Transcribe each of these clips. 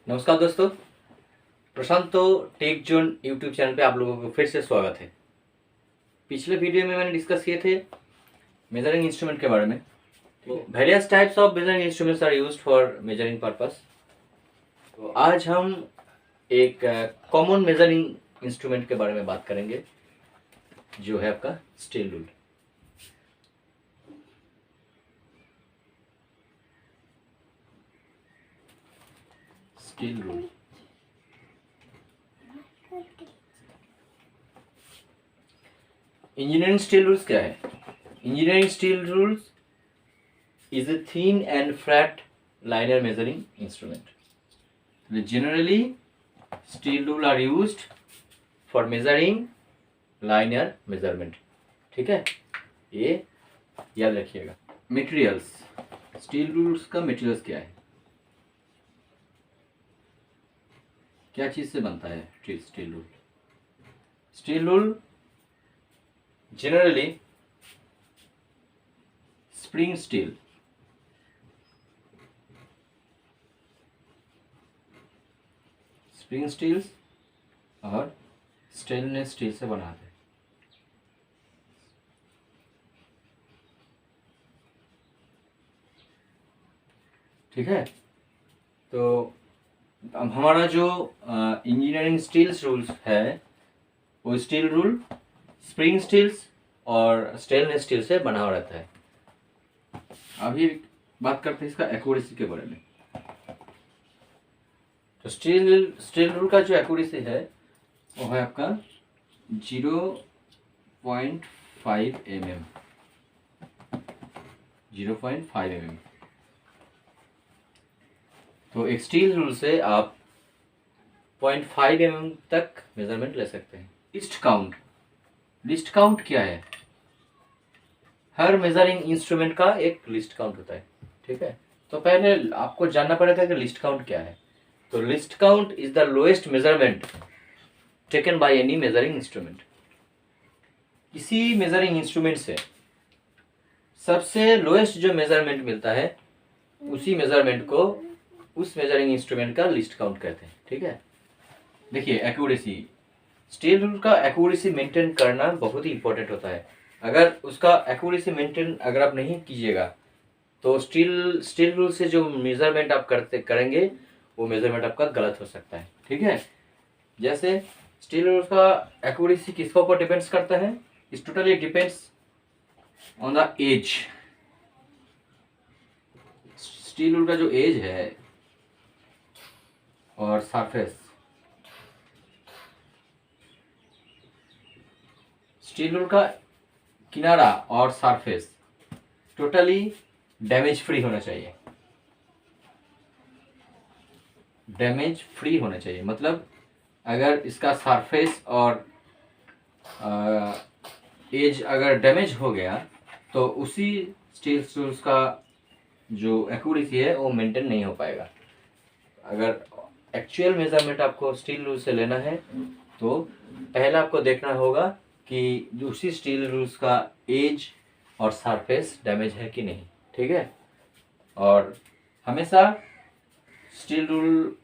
नमस्कार दोस्तों, Prashanto take zone YouTube channel पे आप लोगों को फिर से स्वागत है। पिछले वीडियो में मैंने डिस्कस किए थे मेजरिंग इंस्ट्रूमेंट के बारे में। तो various types of measuring instruments are used for measuring purpose. तो आज हम एक कॉमन मेजरिंग इंस्ट्रूमेंट के बारे में बात करेंगे, जो है आपका steel rule. Steel rule engineering steel rules क्या है? Engineering steel rules is a thin and flat liner measuring instrument. Generally, steel rule are used for measuring liner measurement. ठीक है, ये याद रखिएगा। मटेरियल्स, स्टील रूल्स का मटेरियल्स क्या है? क्या चीज से बनता है steel rule? Steel rule generally spring steel, spring steels और स्टेनलेस स्टील से बनाते हैं। ठीक है, तो अब हमारा जो इंजीनियरिंग स्टील्स रूल्स है वो स्टील रूल स्प्रिंग स्टील्स और स्टेनलेस स्टील से बना हुआ रहता है। अभी बात करते हैं इसका एक्यूरेसी के बारे में। तो स्टील रूल का जो एक्यूरेसी है वो है आपका 0.5 mm। 0.5 mm। तो एक स्टील रूल से आप 0.5 mm तक मेजरमेंट ले सकते हैं। लिस्ट काउंट क्या है? हर मेजरिंग इंस्ट्रूमेंट का एक लिस्ट काउंट होता है। ठीक है, तो पहले आपको जानना पड़ेगा कि लिस्ट काउंट क्या है। तो list count is the lowest measurement taken by any measuring instrument. किसी मेजरिंग इंस्ट्रूमेंट से सबसे लोएस्ट जो मेजरमेंट मिलता है उसी मेजरमेंट को उस मेजरिंग इंस्ट्रूमेंट का लिस्ट काउंट कहते हैं। ठीक है, देखिए एक्यूरेसी, स्टील रूल का एक्यूरेसी मेंटेन करना बहुत ही इंपॉर्टेंट होता है। अगर उसका एक्यूरेसी मेंटेन अगर आप नहीं कीजिएगा तो स्टील रूल से जो मेजरमेंट आप करेंगे वो मेजरमेंट आपका गलत हो सकता है। ठीक है, जैसे स्टील रूल का एक्यूरेसी किसके ऊपर डिपेंड्स करता है? It totally depends on the edge. Steel rule का जो एज है और सरफेस, स्टील रूल का किनारा और सरफेस टोटली डैमेज फ्री होना चाहिए। डैमेज फ्री होना चाहिए मतलब अगर इसका सरफेस और एज अगर डैमेज हो गया तो उसी स्टील रूल्स का जो एक्यूरेसी है वो मेंटेन नहीं हो पाएगा। अगर एक्चुअल मेजरमेंट आपको स्टील रूल से लेना है तो पहला आपको देखना होगा कि जो उसी स्टील रूल्स का एज और सरफेस डैमेज है कि नहीं। ठीक है, और हमेशा स्टील रूल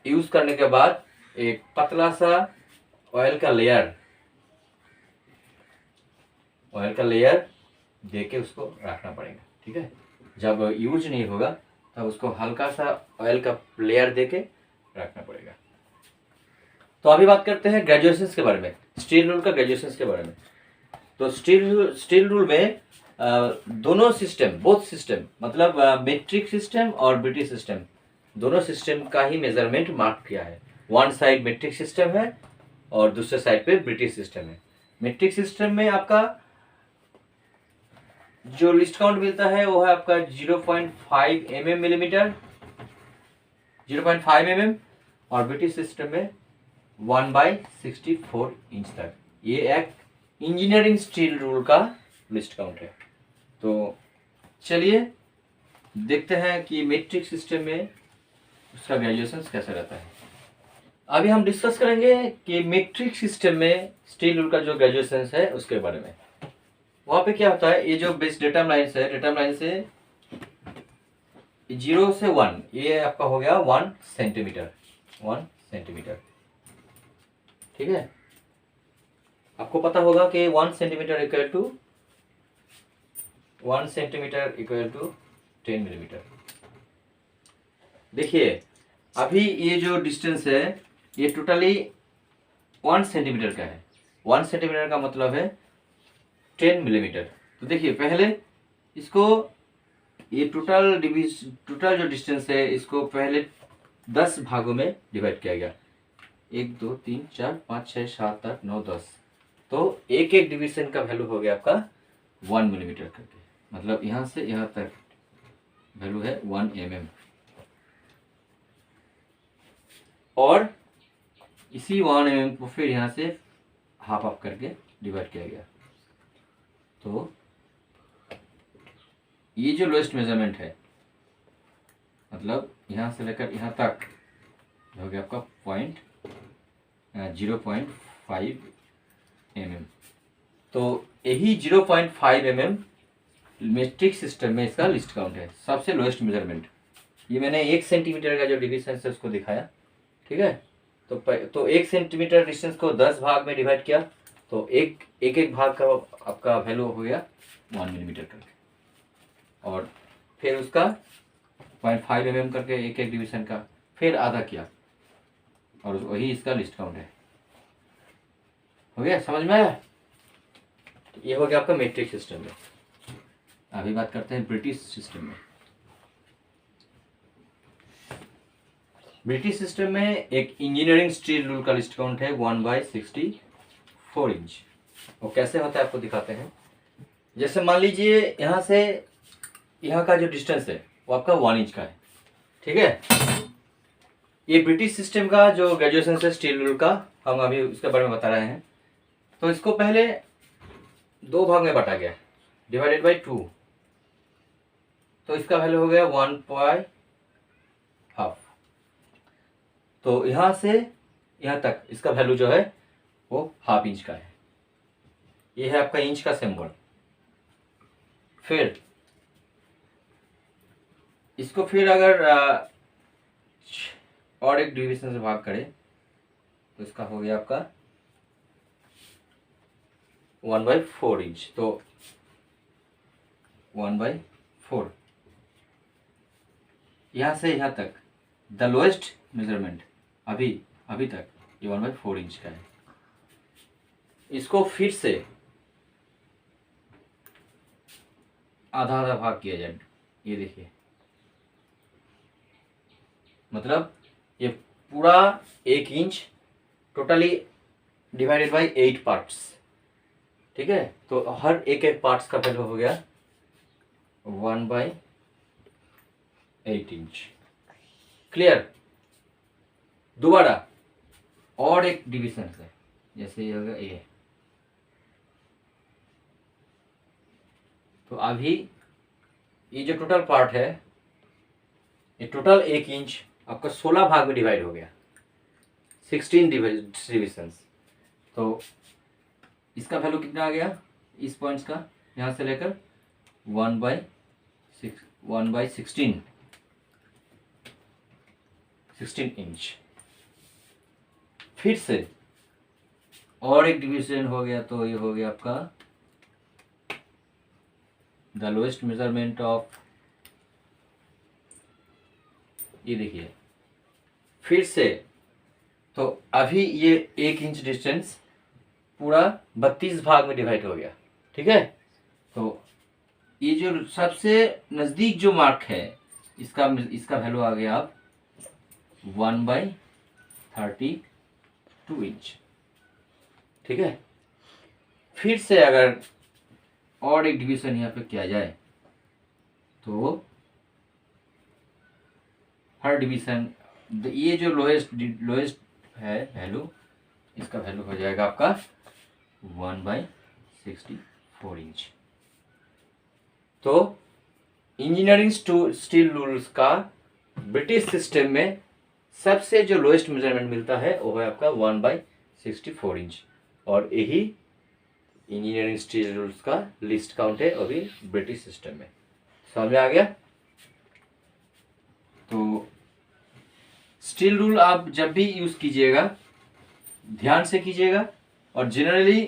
यूज करने के बाद एक पतला सा ऑयल का लेयर देके उसको रखना पड़ेगा। ठीक है, जब यूज नहीं होगा तब उसको हल्का सा ऑयल का लेयर देके रखना पड़ेगा। तो अभी बात करते हैं ग्रेजुएशंस के बारे में, स्टील रूल का ग्रेजुएशंस के बारे में। तो स्टील रूल में दोनों सिस्टम, बोथ सिस्टम मतलब मेट्रिक सिस्टम और ब्रिटिश सिस्टम, दोनों सिस्टम का ही मेजरमेंट मार्क किया है। वन साइड मेट्रिक सिस्टम है और दूसरे साइड पे ब्रिटिश सिस्टम है। मेट्रिक सिस्टम में आपका जो लिस्ट काउंट मिलता है वो है आपका 0.5 मिलीमीटर, 0.5 mm, और ब्रिटिश सिस्टम में 1/64 इंच तक। ये एक इंजीनियरिंग स्टील रूल का लिस्ट काउंट है। तो चलिए देखते हैं कि मेट्रिक सिस्टम में उसका ग्रेजुएशन कैसा रहता है। अभी हम डिस्कस करेंगे कि मेट्रिक सिस्टम में स्टील रूल का जो ग्रेजुएशन है उसके बारे में। वहाँ पे क्या होता है, ये जो बेस डेटम लाइन है, डेटम लाइन से 0 से 1, ये आपका हो गया 1 सेंटीमीटर। 1 सेंटीमीटर। ठीक है, आपको पता होगा कि 1 सेंटीमीटर इक्वल टू 10 मिलीमीटर। देखिए अभी ये जो डिस्टेंस है ये टोटली 1 सेंटीमीटर का है। 1 सेंटीमीटर का मतलब है 10 मिलीमीटर। तो देखिए पहले इसको ये टोटल जो डिस्टेंस है इसको पहले 10 भागों में डिवाइड किया गया। 1 2 3 4 5 6 7 8 9 10। तो एक एक डिवीजन का वैल्यू हो गया आपका 1 मिलीमीटर करके। मतलब यहाँ से यहाँ तक वैल्यू है 1 mm। और इसी 1 mm को फिर यहाँ से हाफ ऑफ करके डिवाइड किया गया। तो ये जो लोएस्ट मेजरमेंट है मतलब यहाँ से लेकर यहाँ तक हो गया आपका 0.5 mm। तो यही 0.5 mm मीट्रिक सिस्टम में इसका लिस्ट काउंट है, सबसे लोएस्ट मेजरमेंट। ये मैंने 1 सेंटीमीटर का जो डिवीजन है उसको दिखाया। ठीक है, तो 1 सेंटीमीटर डिस्टेंस को 10 भाग में डिवाइड किया तो एक भाग का आपका वैल्यू हो गया 1 मिलीमीटर करके। और फिर उसका 0.5 mm करके एक एक डिवीजन का फिर आधा किया और वही इसका लिस्ट काउंट है। हो गया, समझ में आया? तो ये हो गया आपका मीट्रिक सिस्टम में। अभी बात करते हैं ब्रिटिश सिस्टम में। ब्रिटिश सिस्टम में एक इंजीनियरिंग स्टील रूल का लिस्ट काउंट है 1/64 इंच। वो कैसे होता है आपको दिखाते हैं। जैसे मान लीजिए यहाँ से यहाँ का जो डिस्टेंस है वो आपका 1 इंच का है। ठीक है, ये ब्रिटिश सिस्टम का जो ग्रेजुएशन से स्टील रूल का हम अभी उसके बारे में बता रहे हैं। तो इसको पहले 2 भाग में बांटा गया, डिवाइडेड बाई 2। तो इसका वैल्यू हो गया 1/2। तो यहाँ से यहाँ तक इसका वैल्यू जो है वो ½ इंच का है। ये है आपका इंच का सिंबल। फिर इसको फिर अगर और एक डिवीजन से भाग करें तो इसका हो गया आपका 1/4 इंच। तो 1/4 यहाँ से यहाँ तक द लोएस्ट मेजरमेंट अभी तक ये 1/4 इंच का है। इसको फिर से आधा आधा भाग किया जाए। ये देखिए, मतलब ये पूरा 1 inch totally divided by 8 parts. ठीक है, तो हर एक पार्ट्स का वैल्यू हो गया 1/8 इंच। क्लियर? दोबारा और एक डिवीजन है, जैसे ये होगा ये। तो अभी ये जो टोटल पार्ट है ये टोटल 1 इंच आपका 16 भाग में डिवाइड हो गया, 16 डिविजन्स। तो इसका वैल्यू कितना आ गया इस पॉइंट्स का, यहाँ से लेकर 1/16 इंच। फिर से और एक डिवीजन हो गया, तो ये हो गया आपका द लोएस्ट मेजरमेंट ऑफ। ये देखिए फिर से, तो अभी ये 1 इंच डिस्टेंस पूरा 32 भाग में डिवाइड हो गया। ठीक है, तो ये जो सबसे नज़दीक जो मार्क है इसका वैल्यू आ गया आप 1/32 इंच। ठीक है, फिर से अगर और एक डिवीजन यहाँ पे किया जाए तो हर डिवीजन ये जो लोएस्ट है वैल्यू, इसका वैल्यू हो जाएगा आपका 1/64 इंच। तो इंजीनियरिंग स्टील रूल्स का ब्रिटिश सिस्टम में सबसे जो लोएस्ट मेजरमेंट मिलता है वो है आपका 1/64 इंच। और यही इंजीनियरिंग स्टील रूल्स का लिस्ट काउंट है अभी ब्रिटिश सिस्टम में। समझ में आ गया? तो स्टील रूल आप जब भी यूज़ कीजिएगा ध्यान से कीजिएगा, और जनरली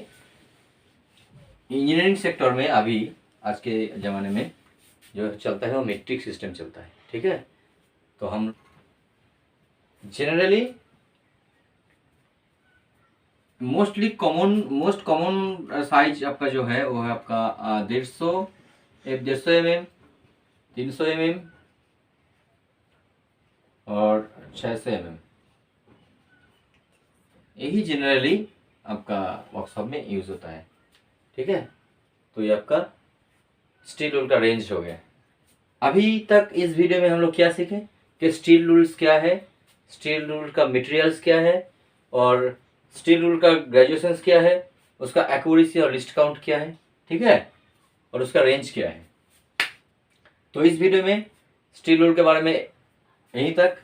इंजीनियरिंग सेक्टर में अभी आज के ज़माने में जो चलता है वो मीट्रिक सिस्टम चलता है, ठीक है। तो हम जनरली मोस्ट कॉमन साइज आपका जो है वो है आपका 150 mm, 300 mm और 600 mm। यही जनरली आपका वर्कशॉप में यूज़ होता है, ठीक है। तो ये आपका स्टील रूल का रेंज हो गया। अभी तक इस वीडियो में हम लोग क्या सीखे कि स्टील रूल्स क्या है, स्टील रूल का मटेरियल्स क्या है, और स्टील रूल का ग्रेजुएशंस क्या है, उसका एक्यूरेसी और लिस्ट काउंट क्या है, ठीक है, और उसका रेंज क्या है। तो इस वीडियो में स्टील रूल के बारे में यहीं तक।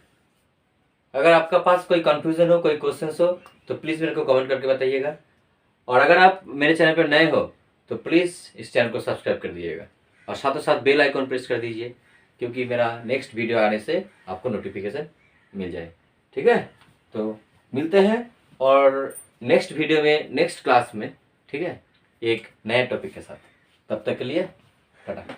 अगर आपका पास कोई कंफ्यूजन हो, कोई क्वेश्चंस हो, तो प्लीज़ मेरे को कमेंट करके बताइएगा। और अगर आप मेरे चैनल पर नए हो तो प्लीज़ इस चैनल को सब्सक्राइब कर दीजिएगा, और साथों साथ बेल आइकॉन प्रेस कर दीजिए, क्योंकि मेरा नेक्स्ट वीडियो आने से आपको नोटिफिकेशन मिल जाए, ठीक है। तो मिलते हैं और नेक्स्ट वीडियो में, नेक्स्ट क्लास में, ठीक है, एक नए टॉपिक के साथ। तब तक के लिए टाटा।